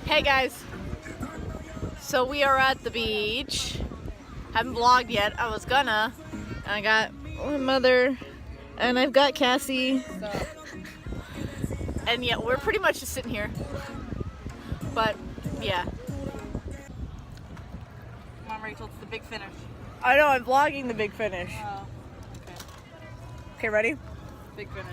Hey guys, so we are at the beach. Haven't vlogged yet. I was gonna. I got my mother and I've got Cassie. And yeah, we're pretty much just sitting here. But yeah. Come on, Rachel, it's the big finish. I know, I'm vlogging the big finish. Oh, okay. Okay, ready? Big finish.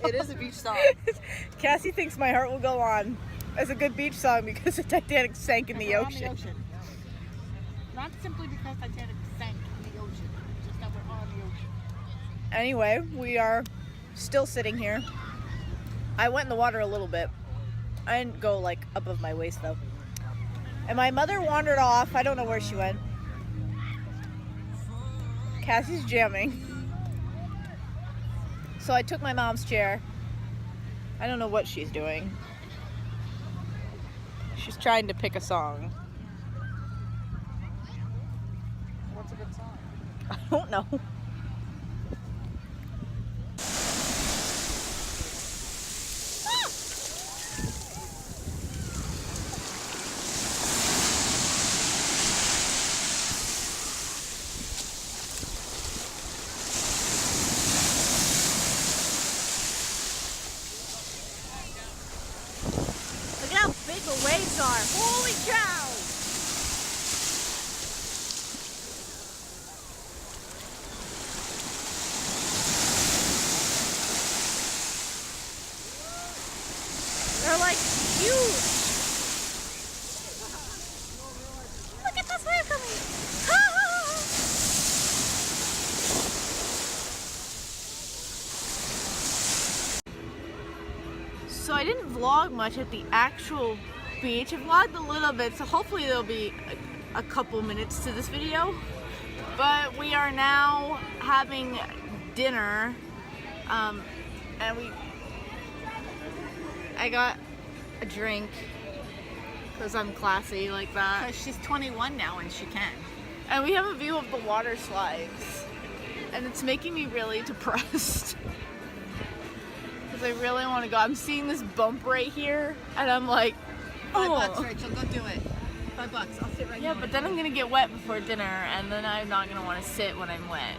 It is a beach song. Cassie thinks My Heart Will Go On is a good beach song because the Titanic sank in the ocean. Not simply because Titanic sank in the ocean, just that we're on the ocean. Anyway, we are still sitting here. I went in the water a little bit. I didn't go like above my waist though. And my mother wandered off. I don't know where she went. Cassie's jamming. So I took my mom's chair. I don't know what she's doing. She's trying to pick a song. What's a good song? I don't know. Look at how big the waves are. Holy cow! They're like huge. Look at this wave coming. So I didn't vlog much at the actual beach. I vlogged a little bit, so hopefully there'll be a couple minutes to this video. But we are now having dinner, and I got a drink because I'm classy like that. Because she's 21 now and she can. And we have a view of the water slides, and it's making me really depressed. Because I really want to go. I'm seeing this bump right here, and I'm like, $5, Rachel, go do it. $5, I'll sit right here. Yeah, but then I'm going to get wet before dinner, and then I'm not going to want to sit when I'm wet.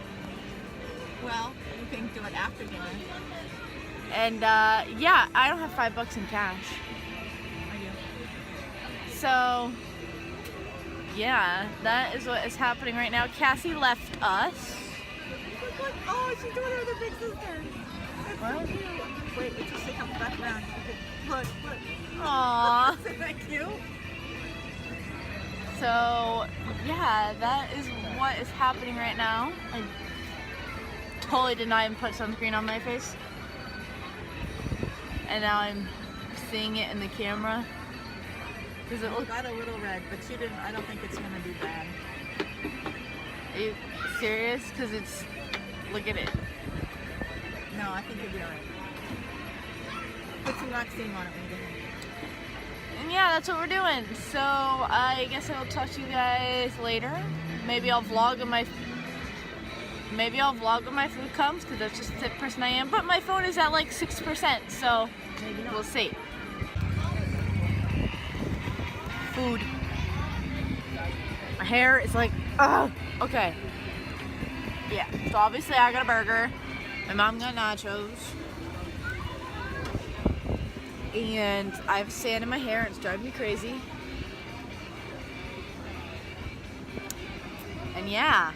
Well, you can do it after dinner. And yeah, I don't have $5 in cash. I do. So yeah, that is what is happening right now. Cassie left us. Look. Oh, she's doing her other big sister. What? Wait till she comes back around. Look. Aww. Isn't that cute? So yeah, that is what is happening right now. I totally did not even put sunscreen on my face. And now I'm seeing it in the camera. Does it look? Got a little red, but you didn't. I don't think it's gonna be bad. Are you serious? Because it's. Look at it. No, I think you'll be alright. Put some Roxine on it when you get home. And yeah, that's what we're doing. So I guess I'll talk to you guys later. Maybe I'll vlog when my food comes, because that's just the type of person I am. But my phone is at like 6%, so we'll see. Food. My hair is like, ugh. Okay. Yeah. So obviously I got a burger. My mom got nachos. And I have sand in my hair and it's driving me crazy. And yeah.